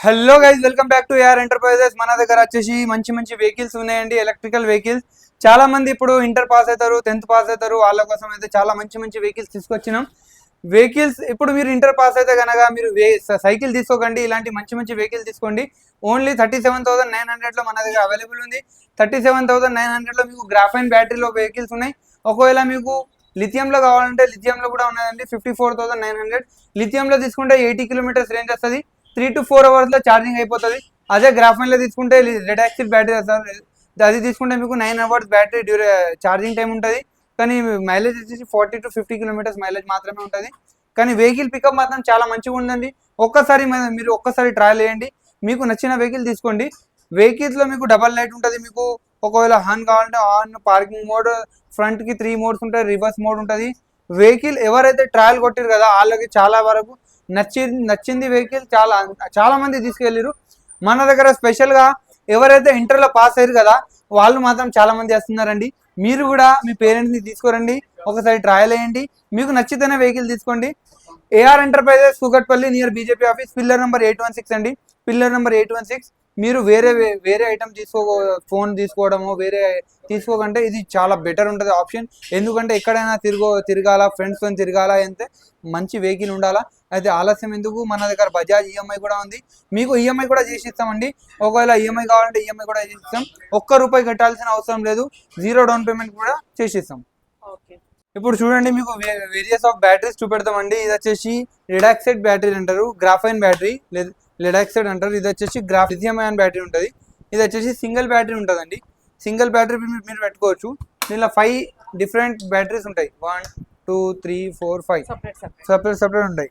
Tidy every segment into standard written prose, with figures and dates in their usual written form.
Hello guys, welcome back to AR Enterprises. మన దగ్గర వచ్చేసి మంచి మంచి వెహికల్స్ ఉన్నాయండి, ఎలక్ట్రికల్ వెహికల్స్. చాలా మంది ఇప్పుడు ఇంటర్ పాస్ అవుతారు, 10th పాస్ అవుతారు, వాళ్ళ కోసం అయితే చాలా మంచి మంచి వెహికల్స్ తీసుకొచ్చినాం. వెహికల్స్ ఇప్పుడు మీరు ఇంటర్ పాస్ అయితే కనుక మీరు సైకిల్ తీసుకోకండి, ఇలాంటి మంచి మంచి వెహికల్ తీసుకోండి. ఓన్లీ 37,900లో మన దగ్గర అవైలబుల్ ఉంది. 37,900లో మీకు గ్రాఫైన్ బ్యాటరీలో వెహికల్స్ ఉన్నాయి. ఒకవేళ మీకు లిథియంలో కావాలంటే లిథియంలో కూడా ఉన్నదండి. 54,900 లిథియంలో తీసుకుంటే 80 కిలోమీటర్స్ రేంజ్ వస్తుంది. 3 to 4 అవర్స్లో ఛార్జింగ్ అయిపోతుంది. అదే గ్రాఫైన్లో తీసుకుంటే రెడ్ యాక్సిడ్ బ్యాటరీ వస్తుంది. అది తీసుకుంటే మీకు 9 అవర్స్ బ్యాటరీ ఛార్జింగ్ టైం ఉంటుంది. కానీ మైలేజ్ వచ్చేసి 40 to 50 కిలోమీటర్స్ మైలేజ్ మాత్రమే ఉంటుంది. కానీ వెహికల్ పికప్ మాత్రం చాలా మంచిగా ఉందండి. మీరు ఒక్కసారి ట్రయల్ చేయండి, మీకు నచ్చిన వెహికల్ తీసుకోండి. వెహికల్స్లో మీకు డబల్ లైట్ ఉంటుంది. మీకు ఒకవేళ హార్న్ కావాలంటే హార్న్, పార్కింగ్ మోడ్, ఫ్రంట్కి 3 మోడ్స్ ఉంటాయి, రివర్స్ మోడ్ ఉంటుంది. వెహికల్ ఎవరైతే ట్రయల్ కొట్టారు కదా వాళ్ళకి చాలా వరకు నచ్చింది వెహికల్. చాలా మంది తీసుకెళ్ళారు. మన దగ్గర స్పెషల్గా ఎవరైతే ఇంటర్లో పాస్ అయ్యారు కదా వాళ్ళు మాత్రం చాలా మంది వస్తున్నారండి. మీరు కూడా మీ పేరెంట్స్ని తీసుకురండి, ఒకసారి ట్రయల్ వేయండి, మీకు నచ్చితేనే వెహికల్ తీసుకోండి. AR Enterprises, Kukatpally, near BJP office, pillar number 816 అండి. Pillar number 816. మీరు వేరే ఐటమ్ ఫోన్ తీసుకోవడము వేరే తీసుకోకంటే ఇది చాలా బెటర్ ఉంటుంది ఆప్షన్. ఎందుకంటే ఎక్కడైనా తిరగాల, ఫ్రెండ్స్తో తిరగాల అంటే మంచి వెహికల్ ఉండాలా. అయితే ఆలస్యం ఎందుకు, మన దగ్గర బజాజ్ ఈఎంఐ కూడా ఉంది. మీకు ఈఎంఐ కూడా చేసి ఇస్తామండి. ఒకవేళ ఈఎంఐ కావాలంటే ఈఎంఐ కూడా చేసి ఇస్తాం. ₹1 కట్టాల్సిన అవసరం లేదు, 0 డౌన్ పేమెంట్ కూడా చేసి ఇస్తాం. ఇప్పుడు చూడండి, మీకు వేరియస్ ఆఫ్ బ్యాటరీస్ చూపెడతామండి. ఇది వచ్చేసి రిడాక్సైడ్ బ్యాటరీ అంటారు, గ్రాఫైన్ బ్యాటరీ లెడాక్సైడ్ అంటారు. ఇది వచ్చేసి లిథియం అయాన్ బ్యాటరీ ఉంటుంది. ఇది వచ్చేసి సింగిల్ బ్యాటరీ ఉంటుందండి. సింగిల్ బ్యాటరీ మీరు పెట్టుకోవచ్చు. దీనిలో 5 డిఫరెంట్ బ్యాటరీస్ ఉంటాయి. 1 2 3 4 5 సపరేట్ ఉంటాయి.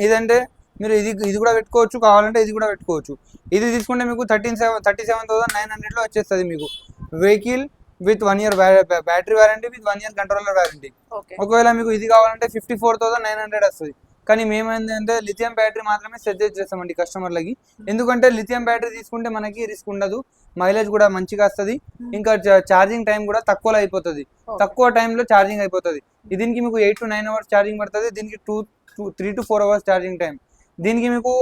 ఇదంటే మీరు ఇది కూడా పెట్టుకోవచ్చు, కావాలంటే ఇది కూడా పెట్టుకోవచ్చు. ఇది తీసుకుంటే మీకు 37,900లో వచ్చేస్తుంది మీకు vehicle with 1 year battery warranty, with 1 year controller warranty. ఒకవేళ మీకు ఇది కావాలంటే 54,900 వస్తుంది. కానీ మేమేంటంటే లిథియం బ్యాటరీ మాత్రమే సజెస్ట్ చేస్తామండి కస్టమర్లకి. ఎందుకంటే లిథియం బ్యాటరీ తీసుకుంటే మనకి రిస్క్ ఉండదు, మైలేజ్ కూడా మంచిగా వస్తుంది, ఇంకా ఛార్జింగ్ టైం కూడా తక్కువలో అయిపోతుంది, తక్కువ టైంలో ఛార్జింగ్ అయిపోతుంది. దీనికి మీకు 8 to 9 అవర్స్ ఛార్జింగ్ పడుతుంది. దీనికి 3 to 4 అవర్స్ ఛార్జింగ్ టైం. దీనికి మీకు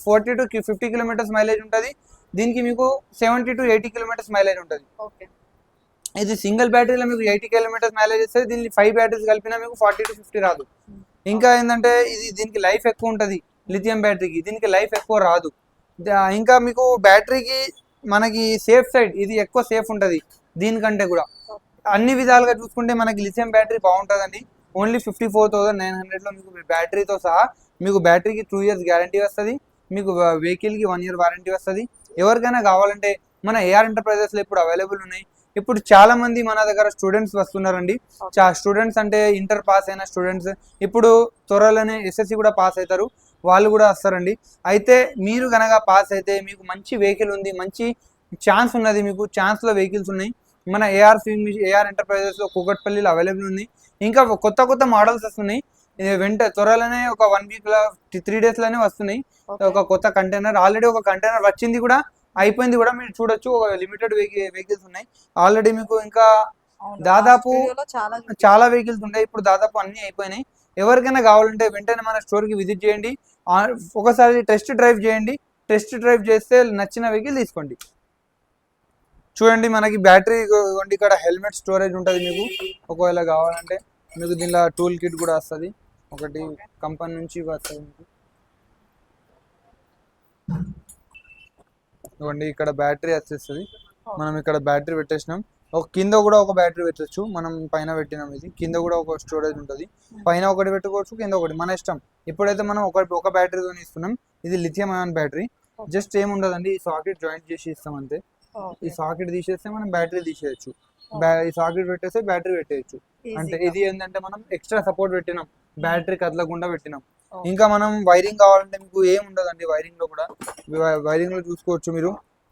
40 to 50 కిలోమీటర్స్ మైలేజ్ ఉంటుంది. దీనికి మీకు 70 to 80 కిలోమీటర్స్ మైలేజ్ ఉంటుంది. ఇది సింగిల్ బ్యాటరీలో మీకు 80 కిలోమీటర్స్ మైలేజ్ ఇస్తుంది. దీనికి 5 బ్యాటరీస్ కలిపినా మీకు 40 to 50 రాదు. ఇంకా ఏంటంటే దీనికి లైఫ్ ఎక్కువ ఉంటుంది, లిథియం బ్యాటరీకి దీనికి లైఫ్ ఎక్కువ రాదు. ఇంకా మీకు బ్యాటరీకి మనకి సేఫ్ సైడ్ ఇది ఎక్కువ సేఫ్ ఉంటుంది దీనికంటే కూడా. అన్ని విధాలుగా చూసుకుంటే మనకి లిథియం బ్యాటరీ బాగుంటుందండి. ఓన్లీ 54,900లో మీకు బ్యాటరీతో సహా మీకు బ్యాటరీకి 2 years గ్యారంటీ వస్తుంది, మీకు వెహికల్కి 1 year వారంటీ వస్తుంది. ఎవరికైనా కావాలంటే మన ఏఆర్ ఎంటర్ప్రైజెస్లో ఇప్పుడు అవైలబుల్ ఉన్నాయి. ఇప్పుడు చాలా మంది మన దగ్గర స్టూడెంట్స్ వస్తున్నారండి. స్టూడెంట్స్ అంటే ఇంటర్ పాస్ అయిన స్టూడెంట్స్ ఇప్పుడు త్వరలోనే ఎస్ఎస్సి కూడా పాస్ అవుతారు, వాళ్ళు కూడా వస్తారండి. అయితే మీరు కనుక పాస్ అయితే మీకు మంచి వెహికల్ ఉంది, మంచి ఛాన్స్ ఉన్నది, మీకు ఛాన్స్లో వెహికల్స్ ఉన్నాయి. మన ఏఆర్ ఎంటర్ప్రైజెస్లో కూకట్పల్లిలో అవైలబుల్ ఉంది. ఇంకా కొత్త మోడల్స్ వస్తున్నాయి. త్వరలోనే ఒక 1 week 3 daysలోనే వస్తున్నాయి. ఒక కొత్త కంటైనర్ ఆల్రెడీ ఒక కంటైనర్ వచ్చింది కూడా, అయిపోయింది కూడా, మీరు చూడొచ్చు. ఒక లిమిటెడ్ వెహికల్స్ ఉన్నాయి ఆల్రెడీ. మీకు ఇంకా దాదాపు చాలా వెహికల్స్ ఉన్నాయి. ఇప్పుడు దాదాపు అన్ని అయిపోయినాయి. ఎవరికైనా కావాలంటే వెంటనే మన స్టోర్కి విజిట్ చేయండి, ఒకసారి టెస్ట్ డ్రైవ్ చేయండి. టెస్ట్ డ్రైవ్ చేస్తే నచ్చిన వెహికల్ తీసుకోండి. చూడండి, మనకి బ్యాటరీ ఇక్కడ హెల్మెట్ స్టోరేజ్ ఉంటుంది మీకు. ఒకవేళ కావాలంటే మీకు దీనిలో టూల్ కిట్ కూడా వస్తుంది, ఒకటి కంపెనీ నుంచి వస్తుంది మీకు. ఇవ్వండి, ఇక్కడ బ్యాటరీ వచ్చేస్తుంది. మనం ఇక్కడ బ్యాటరీ పెట్టేసినాం. కింద కూడా ఒక బ్యాటరీ పెట్టచ్చు, మనం పైన పెట్టినాం. ఇది కింద కూడా ఒక స్టోరేజ్ ఉంటుంది, పైన ఒకటి పెట్టుకోవచ్చు, కింద ఒకటి, మన ఇష్టం. ఇప్పుడైతే మనం ఒక బ్యాటరీతో ఇస్తున్నాం. ఇది లిథియం అయాన్ బ్యాటరీ. జస్ట్ ఏముండదండి, ఈ సాకెట్ జాయింట్ చేసి ఇస్తాం అంతే. ఈ సాకెట్ తీసేస్తే మనం బ్యాటరీ తీసేయచ్చు, ఈ సాకెట్ పెట్టేస్తే బ్యాటరీ పెట్టేయచ్చు. అంటే ఇది ఏంటంటే మనం ఎక్స్ట్రా సపోర్ట్ పెట్టినాం, బ్యాటరీ కదలకుండా పెట్టినాం. ఇంకా మనం వైరింగ్ కావాలంటే మీకు ఏం ఉండదండి, వైరింగ్ లో చూసుకోవచ్చు మీరు.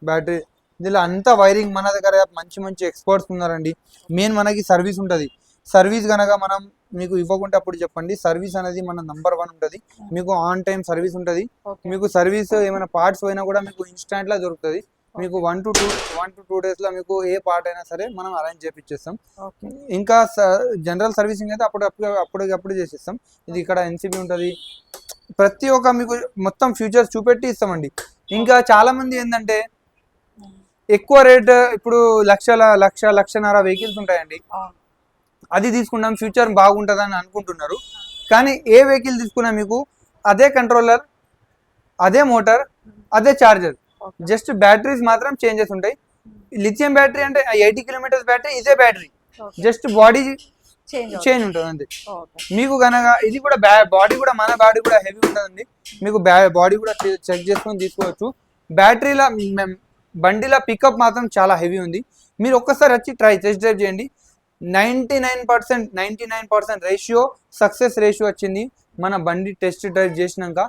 బ్యాటరీ దీనిలో అంతా వైరింగ్, మన దగ్గర మంచి ఎక్స్పర్ట్స్ ఉన్నారండి. మెయిన్ మనకి సర్వీస్ ఉంటుంది. సర్వీస్ కనుక మనం మీకు ఇవ్వకుంటే అప్పుడు చెప్పండి. సర్వీస్ అనేది మన నంబర్ 1 ఉంటుంది. మీకు ఆన్ టైం సర్వీస్ ఉంటుంది. మీకు సర్వీస్ ఏమైనా పార్ట్స్ పోయినా కూడా మీకు ఇన్స్టాంట్ లా దొరుకుతుంది. మీకు 1 to 2 daysలో మీకు ఏ పార్ట్ అయినా సరే మనం అరేంజ్ చేపిచ్చేస్తాం. ఇంకా జనరల్ సర్వీసింగ్ అయితే అప్పటికప్పుడు చేసిస్తాం. ఇది ఇక్కడ ఎన్సీబీ ఉంటుంది. ప్రతి ఒక్క మీకు మొత్తం ఫ్యూచర్స్ చూపెట్టి ఇస్తామండి. ఇంకా చాలా మంది ఏంటంటే ఎక్కువ రేట్ ఇప్పుడు లక్షన్నర వెహికల్స్ ఉంటాయండి. అది తీసుకున్నాం ఫ్యూచర్ బాగుంటుందని అనుకుంటున్నారు, కానీ ఏ వెహికల్ తీసుకున్నా మీకు అదే కంట్రోలర్, అదే మోటార్, అదే చార్జర్, జస్ట్ బ్యాటరీస్ మాత్రం చేంజెస్ ఉంటాయి. లిథియం బ్యాటరీ అంటే 80 కిలోమీటర్స్ బ్యాటరీ, ఇదే బ్యాటరీ, జస్ట్ బాడీ చేంజ్ ఉంటుంది అంతే. మీకు కనుక ఇది కూడా బాడీ కూడా మన బాడీ కూడా హెవీ ఉంటుందండి, మీకు బాడీ కూడా చెక్ చేసుకొని తీసుకోవచ్చు. బ్యాటరీలో బండిలో పికప్ మాత్రం చాలా హెవీ ఉంది. మీరు ఒక్కసారి వచ్చి టెస్ట్ డ్రైవ్ చేయండి. 99% రేషియో సక్సెస్ రేషియో వచ్చింది మన బండి టెస్ట్ డ్రైవ్ చేసినాక.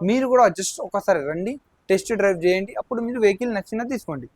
మీరు కూడా జస్ట్ ఒకసారి రండి, టెస్ట్ డ్రైవ్ చేయండి, అప్పుడు మీరు వెహికల్ నచ్చినా తీసుకోండి.